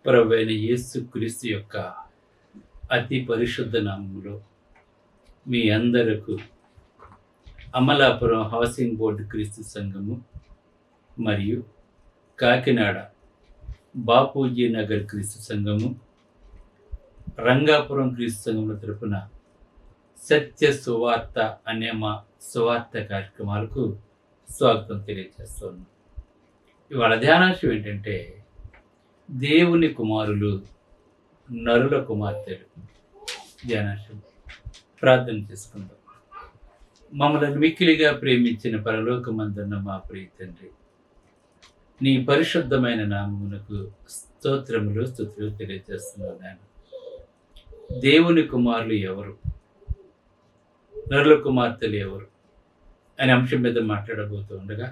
ప్రభువైన యేసు క్రీస్తు యొక్క అతి పరిశుద్ధ నామములో మీ అందరకు అమలాపురం హౌసింగ్ బోర్డు క్రీస్తు సంఘము మరియు కాకినాడ బాపూజీ నగర్ క్రీస్తు సంఘము, రంగాపురం క్రీస్తు సంఘముల తరపున సత్య సువార్త అనే మా సువార్త కార్యక్రమాలకు స్వాగతం తెలియజేస్తున్నాం. ఇవాళ ధ్యానాంశం ఏంటంటే దేవుని కుమారులు, నరుల కుమార్తెలు. ధ్యానాంశం ప్రార్థన చేసుకుందాం. మమ్మల్ని మిక్కిలిగా ప్రేమించిన పరలోకమందున్న మా ప్రియ తండ్రి, నీ పరిశుద్ధమైన నామమునకు స్తోత్రములు, స్తుతులు తెలియజేస్తున్నాను. నేను దేవుని కుమారులు ఎవరు, నరుల కుమార్తెలు ఎవరు అనే అంశం మీద మాట్లాడబోతూ ఉండగా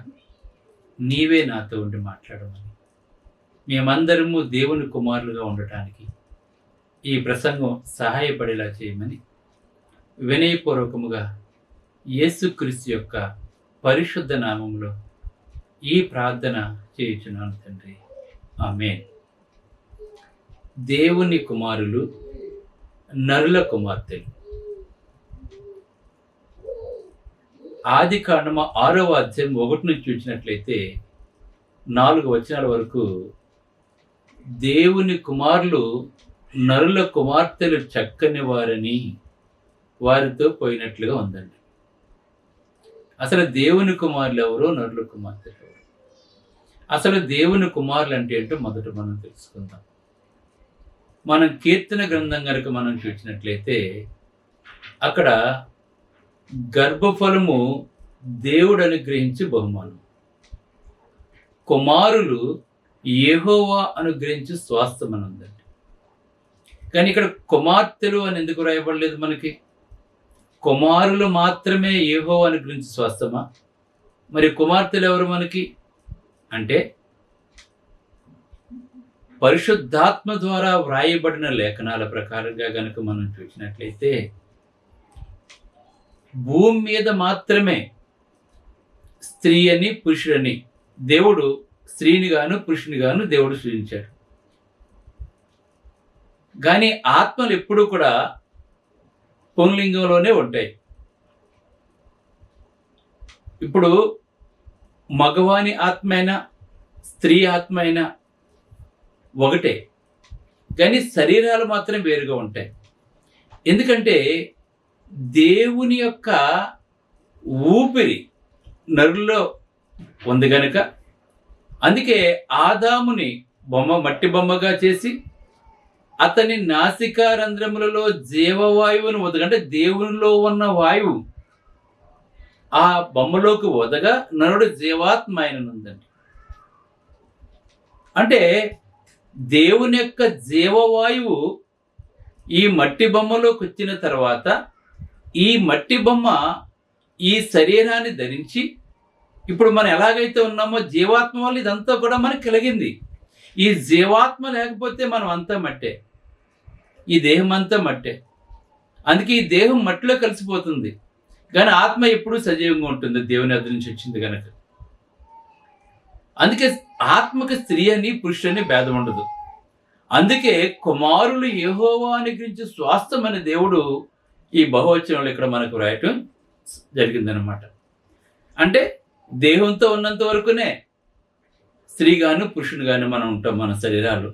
నీవే నాతో ఉండి మాట్లాడమని, మేమందరము దేవుని కుమారులుగా ఉండటానికి ఈ ప్రసంగం సహాయపడేలా చేయమని వినయపూర్వకముగా యేసుక్రీస్తు యొక్క పరిశుద్ధ నామములో ఈ ప్రార్థన చేయుచున్నాను తండ్రి, ఆమేన్. దేవుని కుమారులు, నరుల కుమార్తెలు. ఆది కాండము 6వ అధ్యాయం 1 నుంచి చూసినట్లయితే 4 వచనాల వరకు దేవుని కుమారులు నరుల కుమార్తెలు చక్కని వారని వారితో పోయినట్లుగా ఉందండి. అసలు దేవుని కుమారులు ఎవరో, నరుల కుమార్తెలు ఎవరు? అసలు దేవుని కుమారులు అంటే ఏంటో మొదట మనం తెలుసుకుందాం. మనం కీర్తన గ్రంథం కనుక మనం చూసినట్లయితే అక్కడ గర్భఫలము దేవుడు అనుగ్రహించి బహుమానం, కుమారులు యెహోవా అనుగ్రహించి స్వాస్థ్యం అని ఉందండి. కానీ ఇక్కడ కుమార్తెలు అని ఎందుకు రాయబడలేదు? మనకి కుమారులు మాత్రమే యెహోవా అనుగ్రహించి స్వాస్థ్యమా? మరి కుమార్తెలు ఎవరు మనకి అంటే, పరిశుద్ధాత్మ ద్వారా వ్రాయబడిన లేఖనాల ప్రకారంగా గనుక మనం చూసినట్లయితే భూమి మీద మాత్రమే స్త్రీ అని, పురుషుడని దేవుడు స్త్రీని గాను పురుషుని గాను దేవుడు సృజించాడు. కానీ ఆత్మలు ఎప్పుడూ కూడా పుంలింగంలోనే ఉంటాయి. ఇప్పుడు మగవాని ఆత్మ అయినా స్త్రీ ఆత్మ అయినా ఒకటే, కానీ శరీరాలు మాత్రం వేరుగా ఉంటాయి. ఎందుకంటే దేవుని యొక్క ఊపిరి నరుల్లో ఉంది గనుక, అందుకే ఆదాముని మట్టి బొమ్మగా చేసి అతని నాసికా రంధ్రములలో జీవవాయువును వదగంటే దేవునిలో ఉన్న వాయువు ఆ బొమ్మలోకి వదగా నరుడు జీవాత్మ అయినందండి. అంటే దేవుని యొక్క జీవవాయువు ఈ మట్టి బొమ్మలోకి వచ్చిన తర్వాత ఈ మట్టి బొమ్మ ఈ శరీరాన్ని ధరించి, ఇప్పుడు మనం ఎలాగైతే ఉన్నామో జీవాత్మ వల్ల ఇదంతా కూడా మనకు కలిగింది. ఈ జీవాత్మ లేకపోతే మనం అంతా మట్టే, ఈ దేహం అంతా మట్టే. అందుకే ఈ దేహం మట్టిలో కలిసిపోతుంది, కానీ ఆత్మ ఎప్పుడూ సజీవంగా ఉంటుంది, దేవుని అద్దరి నుంచి వచ్చింది కనుక. అందుకే ఆత్మకి స్త్రీ అని పురుషుని భేదం ఉండదు. అందుకే కుమారులు యెహోవా అనుగ్రహించి స్వాస్థ్యం అనే దేవుడు ఈ బహువచనంలో ఇక్కడ మనకు రాయటం జరిగిందనమాట. అంటే దేహంతో ఉన్నంత వరకునే స్త్రీ గాను పురుషుని గాను మనం ఉంటాం. మన శరీరాలు,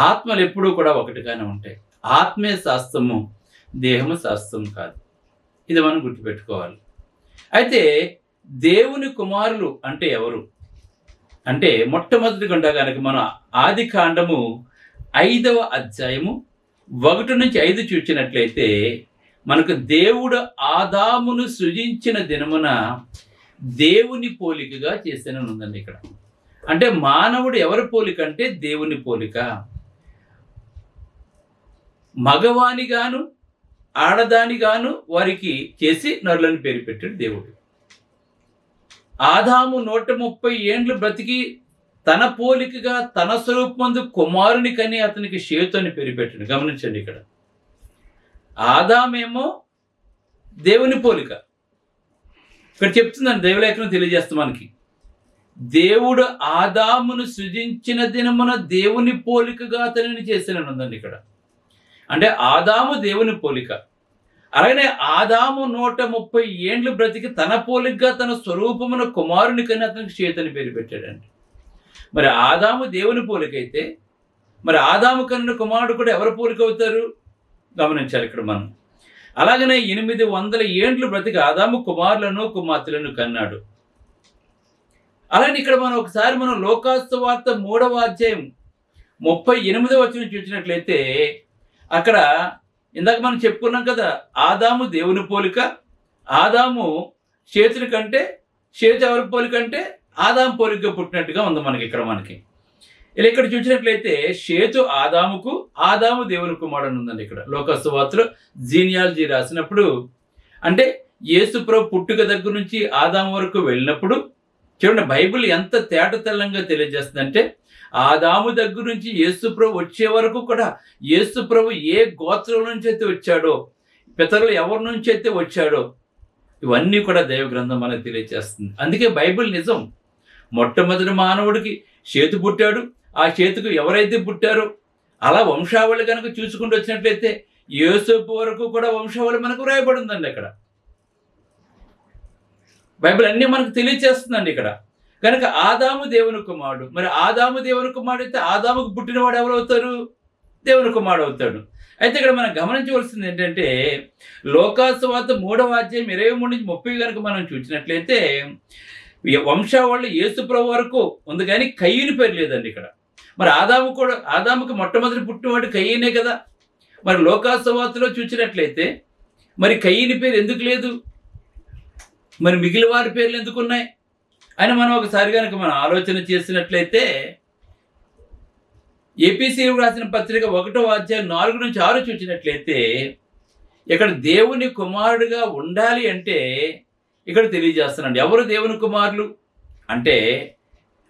ఆత్మలు ఎప్పుడూ కూడా ఒకటిగానే ఉంటాయి. ఆత్మే శాస్త్రము, దేహము శాస్త్రం కాదు. ఇది మనం గుర్తుపెట్టుకోవాలి. అయితే దేవుని కుమారులు అంటే ఎవరు అంటే, మొట్టమొదటి గంట కనుక మనం ఆది కాండము 5వ అధ్యాయము 1 నుంచి 5 చూచినట్లయితే మనకు దేవుడు ఆదామును సృజించిన దినమున దేవుని పోలికగా చేసిన ఉందండి ఇక్కడ. అంటే మానవుడు ఎవరి పోలిక అంటే దేవుని పోలిక. మగవానిగాను ఆడదానిగాను వారికి చేసి నరులను పేరు పెట్టాడు దేవుడు. ఆదాము 130 ఏండ్లు బ్రతికి తన పోలికగా తన స్వరూపమందు కుమారుని కని అతనికి షేతు అని పేరు పెట్టాడు. గమనించండి, ఇక్కడ ఆదామేమో దేవుని పోలిక. ఇక్కడ చెప్తుందని దైవలేఖనం తెలియజేస్తాం మనకి. దేవుడు ఆదామును సృజించిన దినమున దేవుని పోలికగా అతనిని చేసినని ఉందండి ఇక్కడ. అంటే ఆదాము దేవుని పోలిక. అలాగనే ఆదాము 130 ఏండ్లు బ్రతికి తన పోలికగా తన స్వరూపమున కుమారుని కని అతనికి షేతని పేరు పెట్టాడండి. మరి ఆదాము దేవుని పోలికైతే మరి ఆదాము కన్న కుమారుడు కూడా ఎవరి పోలిక అవుతారు గమనించాలి ఇక్కడ మనం. అలాగనే 800 ఏండ్లు బ్రతికి ఆదాము కుమారులను కుమార్తెలను కన్నాడు. అలాగే ఇక్కడ మనం లోకాసు వార్త 3వ అధ్యాయం 38వ వచనం చూసినట్లయితే అక్కడ ఇందాక మనం చెప్పుకున్నాం కదా, ఆదాము దేవుని పోలిక, ఆదాము షేతుని కంటే, షేతు ఎవరి పోలిక అంటే ఆదాము పోలిక పుట్టినట్టుగా ఉంది మనకి. ఇలా ఇక్కడ చూసినట్లయితే షేతు ఆదాముకు, ఆదాము దేవుని కుమారుడు ఉందండి. ఇక్కడ లోకాసు వార్తలో జీనియాలజీ రాసినప్పుడు అంటే యేసు ప్రభు పుట్టుక దగ్గర నుంచి ఆదాము వరకు వెళ్ళినప్పుడు చూడండి, బైబిల్ ఎంత తేటతెల్లంగా తెలియజేస్తుందంటే ఆదాము దగ్గర నుంచి యేసు ప్రభు వచ్చే వరకు కూడా యేసు ప్రభు ఏ గోత్రం నుంచి అయితే వచ్చాడో, పితరులు ఎవరి నుంచి అయితే వచ్చాడో, ఇవన్నీ కూడా దైవ గ్రంథం మనకు తెలియజేస్తుంది. అందుకే బైబిల్ నిజం. మొట్టమొదటి మానవుడికి షేతు పుట్టాడు, ఆ షేతుకు ఎవరైతే పుట్టారో అలా వంశావళి కనుక చూసుకుంటూ వచ్చినట్లయితే యోసేపు వరకు కూడా వంశావళి మనకు రాయబడి ఉందండి. అక్కడ బైబిల్ అన్నీ మనకు తెలియజేస్తుందండి ఇక్కడ. కనుక ఆదాము దేవుని కుమారుడు. మరి ఆదాము దేవుని కుమారుడు అయితే ఆదాముకు పుట్టినవాడు ఎవరు అవుతారు? దేవుని కుమారుడు అవుతాడు. అయితే ఇక్కడ మనం గమనించవలసింది ఏంటంటే లోకాసు వార్త 3వ అధ్యాయం 23 నుంచి 30 కనుక మనం చూసినట్లయితే వంశావళి యేసు ప్రభు వరకు ఉంది, కానీ కయ్యూని పేరు లేదండి ఇక్కడ. మరి ఆదాముకి మొట్టమొదటి పుట్టినవాడు కయ్యనే కదా. మరి లోకాసు వార్తలో చూసినట్లయితే మరి కయ్యని పేరు ఎందుకు లేదు, మరి మిగిలిన వారి పేర్లు ఎందుకు ఉన్నాయి అని మనం ఒకసారి కనుక మనం ఆలోచన చేసినట్లయితే ఏపీసీ రాసిన పత్రిక 1వ అధ్యాయం 4 నుంచి 6 చూసినట్లయితే ఇక్కడ దేవుని కుమారుడిగా ఉండాలి అంటే ఇక్కడ తెలియజేస్తున్నాడు. ఎవరు దేవుని కుమారులు అంటే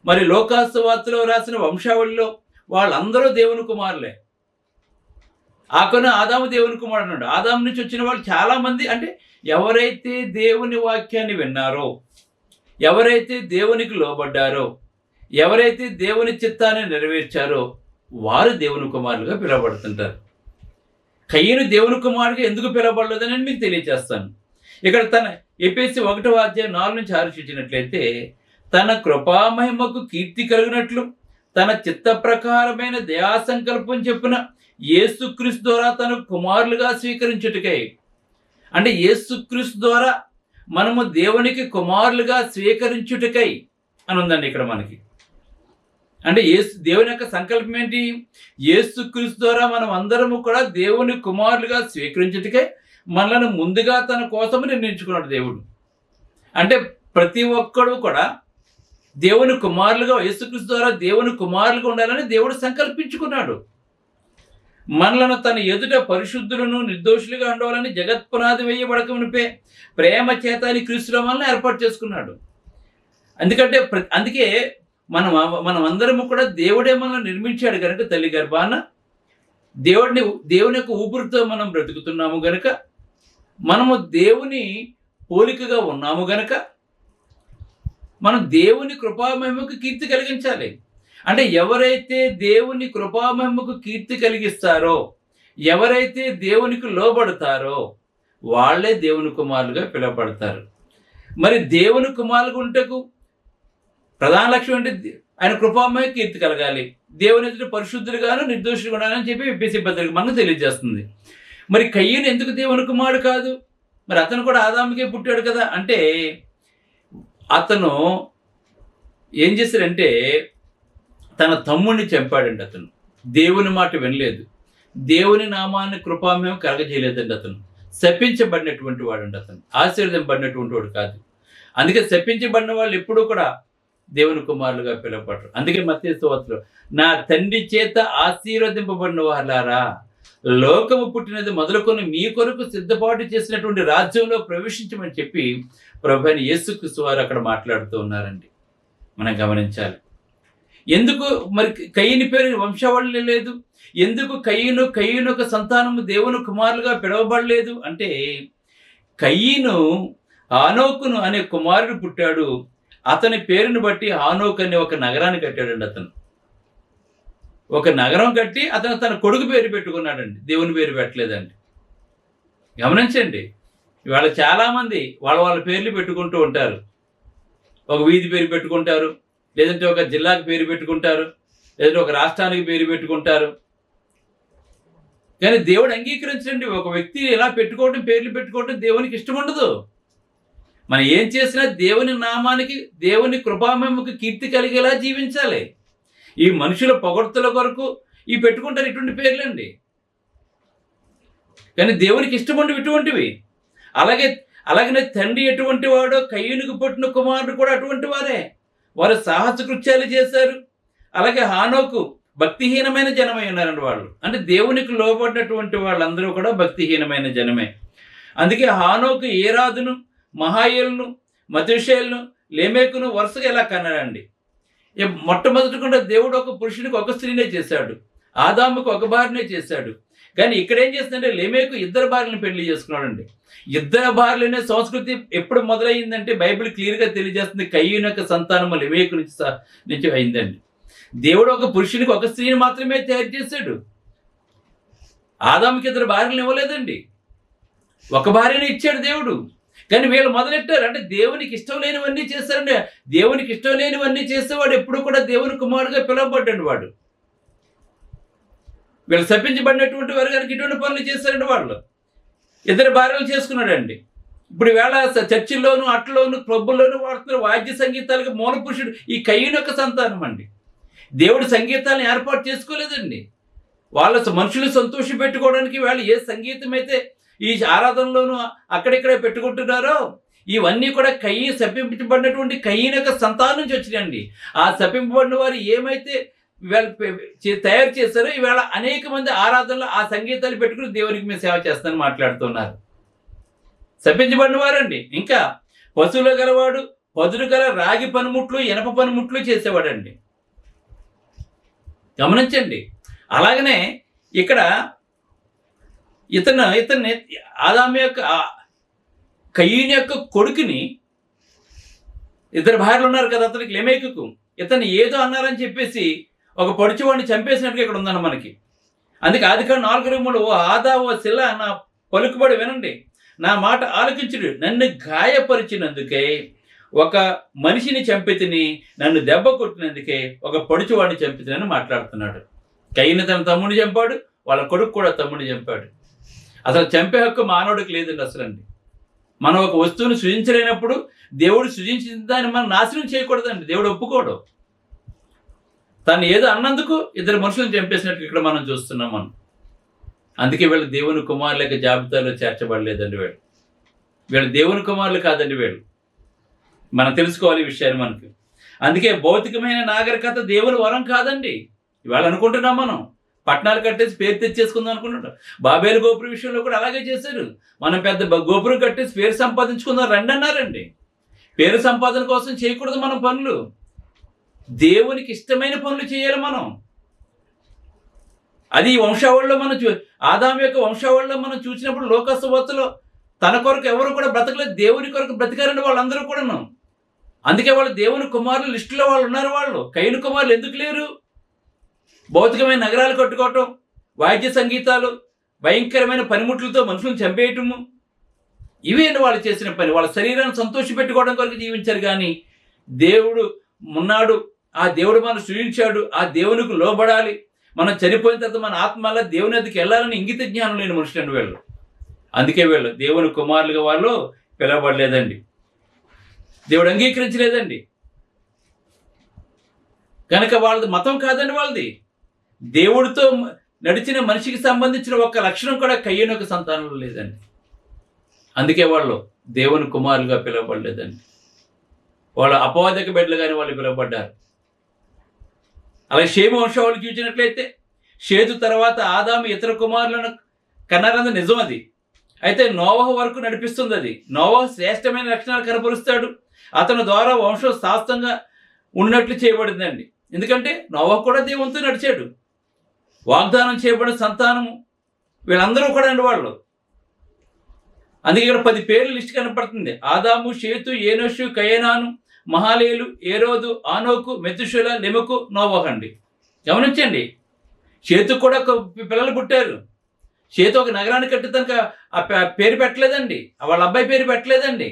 మరి లోకాసు వార్తలో రాసిన వంశావళిలో వాళ్ళందరూ దేవుని కుమారులే. ఆదాము దేవుని కుమారుడు అన్నాడు. ఆదాము నుంచి వచ్చిన వాళ్ళు చాలా మంది, అంటే ఎవరైతే దేవుని వాక్యాన్ని విన్నారో, ఎవరైతే దేవునికి లోబడ్డారో, ఎవరైతే దేవుని చిత్తాన్ని నెరవేర్చారో వారు దేవుని కుమారులుగా పిలువబడుతుంటారు. కయ్యను దేవుని కుమారుడిగా ఎందుకు పిలువబడలేదని మీకు తెలియజేస్తాను. ఇక్కడ తన ఎఫెసీ 1వ అధ్యాయం 4 నుంచి 6 చూసినట్లయితే తన కృపామహిమకు కీర్తి కలిగినట్లు తన చిత్త ప్రకారమైన దయా సంకల్పం చెప్పిన యేసుక్రీస్తు ద్వారా తన కుమారులుగా స్వీకరించుటకై, అంటే యేసుక్రీస్తు ద్వారా మనము దేవునికి కుమారులుగా స్వీకరించుటకై అని ఉందండి ఇక్కడ మనకి. అంటే దేవుని యొక్క సంకల్పం ఏంటి? యేసుక్రీస్తు ద్వారా మనం అందరము కూడా దేవుని కుమారులుగా స్వీకరించుటకై మనలను ముందుగా తన కోసం నిర్ణయించుకున్నాడు దేవుడు. అంటే ప్రతి ఒక్కడు కూడా దేవుని కుమారులుగా, యేసుక్రీస్తు ద్వారా దేవుని కుమారులుగా ఉండాలని దేవుడు సంకల్పించుకున్నాడు. మనలను తన ఎదుట పరిశుద్ధులను నిర్దోషులుగా ఉండాలని జగత్పునాది వేయబడకమునిపే ప్రేమ చేతాన్ని క్రీస్తులో మనల్ని ఏర్పాటు చేసుకున్నాడు. అందుకే మనం అందరము కూడా దేవుడే మనల్ని నిర్మించాడు కనుక తల్లి గర్భాన దేవుని యొక్క ఊపిరితో మనం బ్రతుకుతున్నాము గనుక, మనము దేవుని పోలికగా ఉన్నాము గనుక మనం దేవుని కృపామహిమకు కీర్తి కలిగించాలి. అంటే ఎవరైతే దేవుని కృపామహిమకు కీర్తి కలిగిస్తారో, ఎవరైతే దేవునికి లోబడతారో వాళ్ళే దేవుని కుమారులుగా పిలువబడతారు. మరి దేవుని కుమారులుగా ఉంటకు ప్రధాన లక్ష్యం అంటే ఆయన కృపామయ కీర్తి కలగాలి, దేవుని ఎదుట పరిశుద్ధులుగాను నిర్దోషులుగా ఉండాలని చెప్పి ఎఫెసీ పత్రిక మనకు తెలియజేస్తుంది. మరి కయ్యను ఎందుకు దేవుని కుమారుడు కాదు? మరి అతను కూడా ఆదాముకే పుట్టాడు కదా. అంటే అతను ఏం చేశాడంటే తన తమ్ముడిని చంపాడండి. అతను దేవుని మాట వినలేదు, దేవుని నామాన్ని కృపామయం కలగజేయలేదండి. అతను శపించబడినటువంటి వాడండి, అతను ఆశీర్వదింపబడినటువంటి వాడు కాదు. అందుకే శపించబడిన వాళ్ళు ఎప్పుడూ కూడా దేవుని కుమారులుగా పిలువబడరు. అందుకే మత్తయి సువార్తలో నా తండ్రి చేత ఆశీర్వదింపబడిన వాళ్ళారా, లోకము పుట్టినది మొదలుకొని మీ కొరకు సిద్ధపాటు చేసినటువంటి రాజ్యంలో ప్రవేశించమని చెప్పి ప్రభువైన యేసుక్రీస్తు వారు అక్కడ మాట్లాడుతూ ఉన్నారండి. మనం గమనించాలి. ఎందుకు మరి కయ్యని పేరు వంశావళి లేదు? ఎందుకు కయ్యను ఒక సంతానము దేవుని కుమారులుగా పిలువబడలేదు అంటే కయ్యను ఆనోకును అనే కుమారుడు పుట్టాడు. అతని పేరుని బట్టి హానోక్ అనే ఒక నగరాన్ని కట్టాడండి. అతను ఒక నగరం కట్టి అతను తన కొడుకు పేరు పెట్టుకున్నాడండి, దేవుని పేరు పెట్టలేదండి. గమనించండి, ఇవాళ చాలామంది వాళ్ళ పేర్లు పెట్టుకుంటూ ఉంటారు. ఒక వీధి పేరు పెట్టుకుంటారు, లేదంటే ఒక జిల్లాకి పేరు పెట్టుకుంటారు, లేదంటే ఒక రాష్ట్రానికి పేరు పెట్టుకుంటారు. కానీ దేవుడు అంగీకరించండి. ఒక వ్యక్తి ఇలా పెట్టుకోవడం, పేర్లు పెట్టుకోవడం దేవునికి ఇష్టం ఉండదు. మనం ఏం చేసినా దేవుని నామానికి, దేవుని కృపామహిమకు కీర్తి కలిగేలా జీవించాలి. ఈ మనుషుల పొగడ్తల కొరకు ఈ పెట్టుకుంటారు ఇటువంటి పేర్లండి. కానీ దేవునికి ఇష్టం ఉండవు ఇటువంటివి. అలాగనే తండ్రి ఎటువంటి వాడో కయ్యూనికి పుట్టిన కుమారుడు కూడా అటువంటి వారే. వారు సాహస కృత్యాలు చేశారు. అలాగే హానోకు భక్తిహీనమైన జనమై ఉన్నారండి వాళ్ళు. అంటే దేవునికి లోబడినటువంటి వాళ్ళందరూ కూడా భక్తిహీనమైన జనమే. అందుకే హానోకు ఏరాదును, మహాయేలును, మతుషేలును, లేమేకును వరుసగా ఇలా కన్నాడండి. మొట్టమొదటికుండా దేవుడు ఒక పురుషునికి ఒక స్త్రీనే చేశాడు, ఆదాముకు ఒక భార్యనే చేశాడు. కానీ ఇక్కడ ఏం చేస్తుందంటే లేమేకు ఇద్దరు భార్యలను పెళ్లి చేసుకున్నాడండి. ఇద్దరు భార్యలనే సంస్కృతి ఎప్పుడు మొదలైందంటే బైబిల్ క్లియర్గా తెలియజేస్తుంది, కయ్యూను యొక్క సంతానము లేమేకు నుంచి అయిందండి. దేవుడు ఒక పురుషునికి ఒక స్త్రీని మాత్రమే తయారు చేశాడు. ఆదాముకి ఇద్దరు భార్యలను ఇవ్వలేదండి, ఒక భార్యనే ఇచ్చాడు దేవుడు. కానీ వీళ్ళు మొదలెట్టారు, అంటే దేవునికి ఇష్టం లేనివన్నీ చేశారండి. దేవునికి ఇష్టం లేనివన్నీ చేసేవాడు ఎప్పుడు కూడా దేవుని కుమారుడుగా పిలువబడ్డాడు వాడు. వీళ్ళు శపించబడినటువంటి వారు గారికి ఇటువంటి పనులు చేశారండి. వాళ్ళు ఇద్దరు భార్యలు చేసుకున్నాడండి. ఇప్పుడు వేళ చర్చిల్లోను, అట్లోను, క్లబ్బుల్లోనూ వాడుతున్న వాద్య సంగీతాలకు మూల పురుషుడు ఈ కయ్యూను యొక్క సంతానం అండి. దేవుడు సంగీతాలను ఏర్పాటు చేసుకోలేదండి. వాళ్ళ మనుషులు సంతోష పెట్టుకోవడానికి వాళ్ళు ఏ సంగీతం అయితే ఈ ఆరాధనలోనూ అక్కడిక్కడే పెట్టుకుంటున్నారో ఇవన్నీ కూడా శపించబడినటువంటి కయ్యూను యొక్క సంతానం నుంచి వచ్చినాయండి. ఆ శపింపబడిన వారు ఏమైతే తయారు చేశారో ఈవేళ అనేక మంది ఆరాధనలు ఆ సంగీతాలు పెట్టుకుని దేవునికి మేము సేవ చేస్తానని మాట్లాడుతున్నారు. శపించబడిన వారండి. ఇంకా పశువులు గలవాడు పదులు గల రాగి పనిముట్లు, ఇనప పనిముట్లు చేసేవాడండి. గమనించండి. అలాగనే ఇక్కడ ఇతన్ని ఆదాము యొక్క కయ్యూను యొక్క కొడుకుని, ఇద్దరు భార్యలు ఉన్నారు కదా అతనికి లెమేకుకు, ఇతన్ని ఏదో అన్నారని చెప్పేసి ఒక పొడిచివాడిని చంపేసినట్టుగా ఇక్కడ ఉందన్న మనకి. అందుకే ఆదికాండం 4:3 ఓ ఆదా ఓ శిల నా పలుకుబడి వినండి, నా మాట ఆలకించుడు, నన్ను గాయపరిచినందుకే ఒక మనిషిని చంపితిని, నన్ను దెబ్బ కొట్టినందుకే ఒక పొడిచివాడిని చంపితినని మాట్లాడుతున్నాడు. కయ్యూను తన తమ్ముడిని చంపాడు, వాళ్ళ కొడుకు కూడా తమ్ముడిని చంపాడు. అసలు చంపే హక్కు మానవుడికి లేదండి అసలండి. మనం ఒక వస్తువును సృజించలేనప్పుడు దేవుడు సృజించిన దాన్ని మనం నాశనం చేయకూడదండి. దేవుడు ఒప్పుకోడు. తను ఏదో అన్నందుకు ఇద్దరు మనుషులను చంపేసినట్టు ఇక్కడ మనం చూస్తున్నాం మనం. అందుకే వీళ్ళు దేవుని కుమారుల యొక్క జాబితాలో చేర్చబడలేదండి. వీళ్ళు దేవుని కుమారులు కాదండి. మనం తెలుసుకోవాలి ఈ విషయాన్ని మనకి. అందుకే భౌతికమైన నాగరికత దేవుని వరం కాదండి. ఇవాళ అనుకుంటున్నాం మనం పట్టణాలు కట్టేసి పేరు తెచ్చేసుకుందాం అనుకుంటున్నాం. బాబేలు గోపురం విషయంలో కూడా అలాగే చేశారు. మనం పెద్ద గోపురం కట్టేసి పేరు సంపాదించుకుందాం రండి అన్నారండి. పేరు సంపాదన కోసం చేయకూడదు మనం పనులు. దేవునికి ఇష్టమైన పనులు చేయాలి మనం. అది వంశావళిలో మనం ఆదాము యొక్క వంశావళిలో మనం చూసినప్పుడు లోకసువార్తలో తన కొరకు ఎవరు కూడా బ్రతకలేదు, దేవుని కొరకు బ్రతికారండి వాళ్ళందరూ కూడాను. అందుకే వాళ్ళు దేవుని కుమారులు లిస్టులో వాళ్ళు ఉన్నారు. వాళ్ళు కయ్యూను కుమారులు ఎందుకు లేరు? భౌతికమైన నగరాలు కట్టుకోవటం, వాద్య సంగీతాలు, భయంకరమైన పనిముట్లతో మనుషులను చంపేయటము, ఇవేంటి వాళ్ళు చేసిన పని. వాళ్ళ శరీరాన్ని సంతోషపెట్టుకోవడం కొరకు జీవించారు. కానీ దేవుడు ఉన్నాడు, ఆ దేవుడు మనం సృజించాడు, ఆ దేవునికి లోబడాలి, మనం చనిపోయిన తర్వాత మన ఆత్మలా దేవుని వద్దకు వెళ్ళాలని ఇంగిత జ్ఞానం లేని మనుషులండి వీళ్ళు. అందుకే వీళ్ళు దేవుని కుమారులుగా వాళ్ళు పిలవబడలేదండి. దేవుడు అంగీకరించలేదండి. కనుక వాళ్ళది మతం కాదండి, వాళ్ళది దేవుడితో నడిచిన మనిషికి సంబంధించిన ఒక్క లక్షణం కూడా కయ్యూను యొక్క సంతానంలో లేదండి. అందుకే వాళ్ళు దేవుని కుమారులుగా పిలువబడలేదండి. వాళ్ళు అపవాదక బిడ్డలుగానే వాళ్ళు పిలువబడ్డారు. అలాగే షేము వంశావళి చూసినట్లయితే షేదు తర్వాత ఆదాము ఇతర కుమారులను కన్నారన్నది నిజం. అది అయితే నోవహు వరకు నడిపిస్తుంది. అది నోవహు శ్రేష్టమైన లక్షణాలు కనపరుస్తాడు. అతని ద్వారా వంశం శాస్త్రంగా ఉన్నట్లు చేయబడిందండి. ఎందుకంటే నోవహు కూడా దేవునితో నడిచాడు. వాగ్దానం చేయబడిన సంతానము వీళ్ళందరూ కూడా అండి వాళ్ళు. అందుకే ఇక్కడ 10 పేర్ల లిస్ట్ కనపడుతుంది. ఆదాము, షేతు, ఏనోషు, కయనాను, మహాలేలు, ఏరోదు, ఆనోకు, మెతుషుల, లెమెకు, నోవహు అండి. గమనించండి, షేతుకు కూడా పిల్లలు పుట్టారు. షేతు ఒక నగరాన్ని కట్టేదానికి ఆ పేరు పెట్టలేదండి, వాళ్ళ అబ్బాయి పేరు పెట్టలేదండి.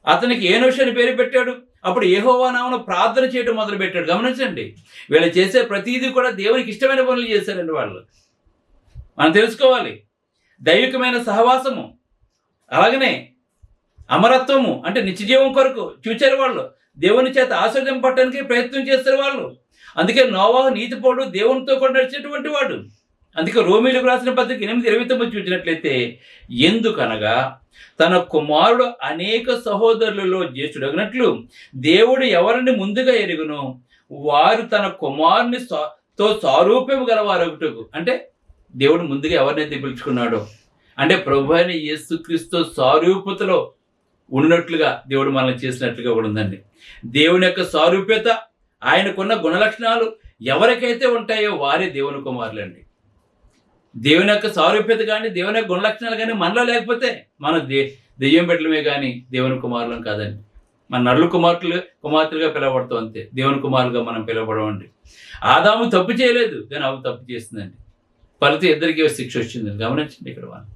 అతనికి ఏనోషు అని పేరు పెట్టాడు. అప్పుడు యెహోవా నామమున ప్రార్థన చేయడం మొదలు పెట్టాడు. గమనించండి, వీళ్ళు చేసే ప్రతిదీ కూడా దేవునికి ఇష్టమైన పనులు చేశారండి వాళ్ళు. మనం తెలుసుకోవాలి, దైవికమైన సహవాసము, అలాగనే అమరత్వము అంటే నిత్యజీవం కొరకు చూచారు వాళ్ళు. దేవుని చేత ఆశీర్వదింపడానికి ప్రయత్నం చేస్తారు వాళ్ళు. అందుకే నోవహు నీతిపరుడు, దేవునితో కూడా నడిచేటువంటి వాడు. అందుకే రోమీయులకు రాసిన పత్రిక 8:29 చూసినట్లయితే, ఎందుకనగా తన కుమారుడు అనేక సహోదరులలో జ్యేష్ఠుడగినట్లు దేవుడు ఎవరిని ముందుగా ఎరుగునో వారు తన కుమారుని తో సారూప్యము గలవారొకటకు. అంటే దేవుడు ముందుగా ఎవరినైతే పిలుచుకున్నాడో, అంటే ప్రభు అయిన యేసుక్రీస్తు సారూప్యతలో ఉన్నట్లుగా దేవుడు మనల్ని చేసినట్లుగా కూడా ఉందండి. దేవుని యొక్క సారూప్యత, ఆయనకున్న గుణలక్షణాలు ఎవరికైతే ఉంటాయో వారే దేవుని కుమారులండి. దేవుని యొక్క సారూప్యత కానీ, దేవుని యొక్క గుణలక్షణాలు కానీ మనలో లేకపోతే మనం దెయ్యం బిడ్డలమే కానీ దేవుని కుమారులం కాదండి. మన నరులు కుమార్తెలుగా పిలవబడతాం అంతే, దేవుని కుమారులుగా మనం పిలవబడమండి. ఆదాము తప్పు చేయలేదు, కానీ అవి తప్పు చేస్తుందండి. ఫలితం ఇద్దరికి శిక్ష వచ్చిందండి. గమనించండి ఇక్కడ మనం.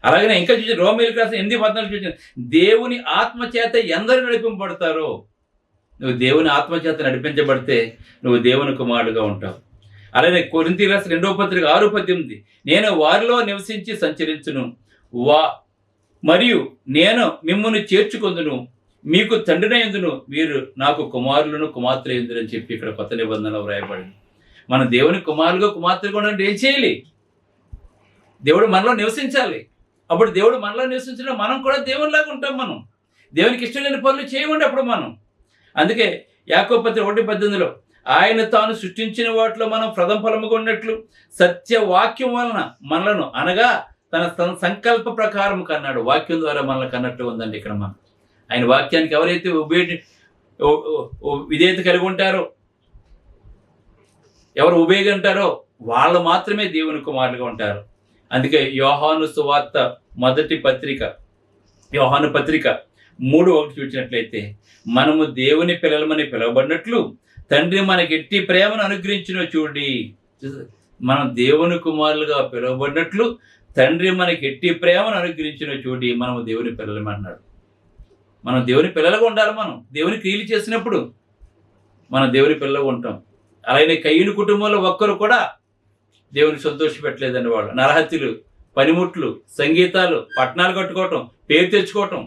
అలాగనే ఇంకా చూసి రోమీయులకు రాసిన 8:14 చూసిన, దేవుని ఆత్మ చేత ఎందరు నడిపింపబడతారో, నువ్వు దేవుని ఆత్మ చేత నడిపించబడితే నువ్వు దేవుని కుమారుడుగా ఉంటావు. అలాగే కొరింథీయులకు రాసిన 2వ పత్రిక 6:18, నేను వారిలో నివసించి సంచరించును, మరియు నేను మిమ్మును చేర్చుకొందును, మీకు తండ్రినయందును, మీరు నాకు కుమారులను కుమార్తెలు ఎందును అని చెప్పి ఇక్కడ కొత్త నిబంధనలో వ్రాయబడింది. మన దేవుని కుమారులుగా కుమార్తెలు కూడా ఏం చేయాలి? దేవుడు మనలో నివసించాలి. అప్పుడు దేవుడు మనలో నివసించడం మనం కూడా దేవునిలాగా ఉంటాం. మనం దేవునికి ఇష్టం లేని పనులు చేయమండి అప్పుడు మనం. అందుకే యాకోబు పత్రిక 1:18, ఆయన తాను సృష్టించిన వాటిలో మనం ప్రథమ ఫలముగా ఉన్నట్లు సత్యవాక్యం వలన మనలను, అనగా తన సంకల్ప ప్రకారం కన్నాడు. వాక్యం ద్వారా మనల్ని కన్నట్టు ఉందండి ఇక్కడ మనం. ఆయన వాక్యానికి ఎవరైతే విధేయత కలిగి ఉంటారో, ఎవరు ఉబేగి అంటారో వాళ్ళు మాత్రమే దేవుని కుమారులుగా ఉంటారు. అందుకే యోహాను సువార్త మొదటి పత్రిక, యోహాను పత్రిక 3:1 చూసినట్లయితే, మనము దేవుని పిల్లలమని పిలువబడినట్లు తండ్రి మనకి ఎట్టి ప్రేమను అనుగ్రహించిన చూడండి. మనం దేవుని కుమారులుగా పిలువబడినట్లు తండ్రి మనకి ఎట్టి ప్రేమను అనుగ్రహించిన చూడి మనము దేవుని పిల్లలమన్నాడు. మనం దేవుని పిల్లలుగా ఉండాలి. మనం దేవుని క్రియలు చేసినప్పుడు మనం దేవుని పిల్లలుగా ఉంటాం. అలాగే కయ్యూను కుటుంబంలో ఒక్కరు కూడా దేవుని సంతోషపెట్టలేదండి. వాళ్ళు నరహత్యలు, పనిముట్లు, సంగీతాలు, పట్టణాలు కట్టుకోవటం, పేరు తెచ్చుకోవటం,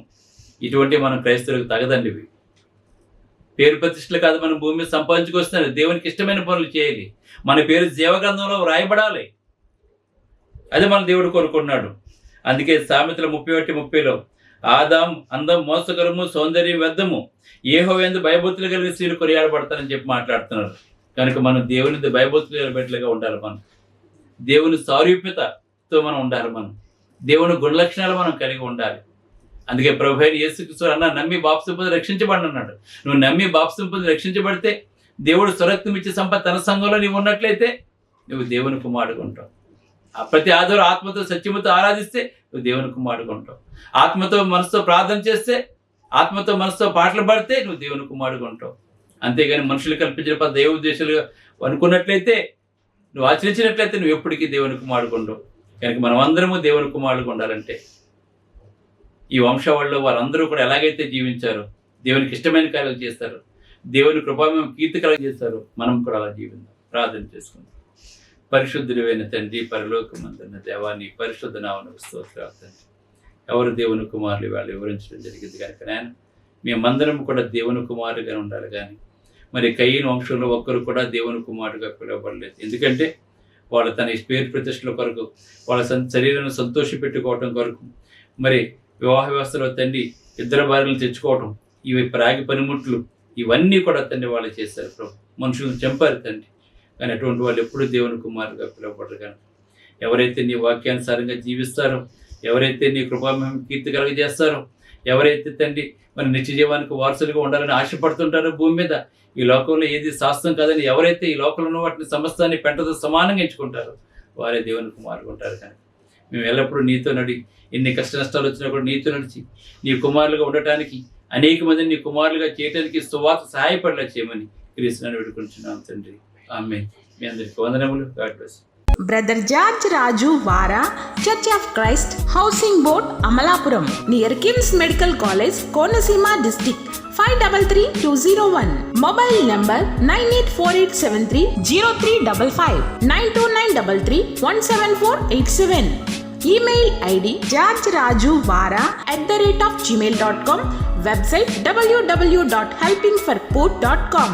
ఇటువంటి మనం క్రైస్తవులకు తగదండి. ఇవి పేరు ప్రతిష్టలు కాదు, మనం భూమి మీద సంపాదించుకొస్తున్నారు. దేవునికి ఇష్టమైన పనులు చేయాలి. మన పేరు జీవగ్రంథంలో వ్రాయబడాలి. అది మన దేవుడు కోరుకున్నాడు. అందుకే సామెతల 31:30లో, ఆదాం అందం మోసకరము, సౌందర్యం వ్యర్థము, యెహోవా యందు భయభక్తులు కలిగిన స్త్రీలు కొనియాడబడతారని చెప్పి మాట్లాడుతున్నారు. కనుక మనం దేవుని భయభక్తులు కలిగినట్లుగా ఉండాలి. మనం దేవుని సారూప్యతతో మనం ఉండాలి. మనం దేవుని గుణలక్షణాలు మనం కలిగి ఉండాలి. అందుకే ప్రభువైన యేసుక్రీస్తు అన్న, నమ్మి బాప్తిసం పొంది రక్షించబడి అన్నాడు. నువ్వు నమ్మి బాప్తిసం పొంది రక్షించబడితే, దేవుడు స్వరక్తం ఇచ్చే సంపద తన సంఘంలో నీవు ఉన్నట్లయితే నువ్వు దేవుని కుమారుడుగా ఉంటావు. ప్రతి ఆదివారం ఆత్మతో సత్యముతో ఆరాధిస్తే నువ్వు దేవుని కుమారుడుగా ఉంటావు. ఆత్మతో మనసుతో ప్రార్థన చేస్తే, ఆత్మతో మనసుతో పాటలు పాడితే నువ్వు దేవుని కుమారుడుగా ఉంటావు. అంతేగాని మనుషులు కల్పించిన దైవ ఉద్దేశాలు అనుకున్నట్లయితే, నువ్వు ఆచరించినట్లయితే నువ్వు ఎప్పటికీ దేవుని కుమారుడుగా ఉండవు. కనుక మనం అందరము దేవుని కుమారుడుగా ఉండాలంటే, ఈ వంశావళిలో వారందరూ కూడా ఎలాగైతే జీవించారో, దేవునికి ఇష్టమైన కార్యాలు చేస్తారు, దేవుని కృపామేమ కీర్తి కలుగ చేస్తారు, మనం కూడా అలా జీవిద్దాం. ప్రార్థన చేసుకుందాం. పరిశుద్ధుడైన తండ్రి, పరలోకమందున్న దేవా, నీ పరిశుద్ధ నామమునకు స్తోత్రాలు తండ్రి. ఎవరు దేవుని కుమారులు వాళ్ళు వివరించడం జరిగింది కనుక నేను మేమందరం కూడా దేవుని కుమారులుగా ఉండాలి. కానీ మరి కయ్యను వంశంలో ఒక్కరు కూడా దేవుని కుమారుడుగా పిలువబడలేదు. ఎందుకంటే వాళ్ళు తన పేరు ప్రతిష్టల కొరకు, వాళ్ళ శరీరాన్ని సంతోషపెట్టుకోవటం కొరకు, మరి వివాహ వ్యవస్థలో తండ్రి ఇద్దరు భార్యలను తెచ్చుకోవటం, ఇవి రాగి పనిముట్లు, ఇవన్నీ కూడా తండ్రి వాళ్ళు చేశారు. ప్రభు మనుషులను చంపారు తండ్రి. కానీ అటువంటి వాళ్ళు ఎప్పుడూ దేవుని కుమారుగా పిలువబడరు. కనుక ఎవరైతే నీ వాక్యానుసారంగా జీవిస్తారో, ఎవరైతే నీ కృపామేమ కీర్తి కలుగజేస్తారో, ఎవరైతే తండ్రి మరి నిత్య జీవానికి వారసులుగా ఉండాలని ఆశపడుతుంటారో, భూమి మీద ఈ లోకంలో ఏది శాస్త్రం కాదని ఎవరైతే ఈ లోకంలో ఉన్న వాటిని సమస్తాన్ని పెంటతో సమానంగా ఎంచుకుంటారో వారే దేవుని కుమారులు ఉంటారు. కనుక మేము ఎల్లప్పుడూ నీతో నడి, ఎన్ని కష్ట నష్టాలు వచ్చినా కూడా నీతో నడిచి నీ కుమారులుగా ఉండటానికి అనేక మందిని నీ కుమారులుగా చేయడానికి సువార్త సహాయపడేలా చేయమని క్రీస్తుని వేడుకుంటున్నాం తండ్రి. ఆమేన్. మీ అందరికీ వందనములు. God bless. బ్రదర్ జార్జ్ రాజు వారా, church of Christ, housing board, Amalapuram, near KIMS medical college, Konaseema district, 533201. Mobile number 9848730355, 92933174174. Email ID georgerajuvara@gmail.com. Website www.helpingforpoor.com.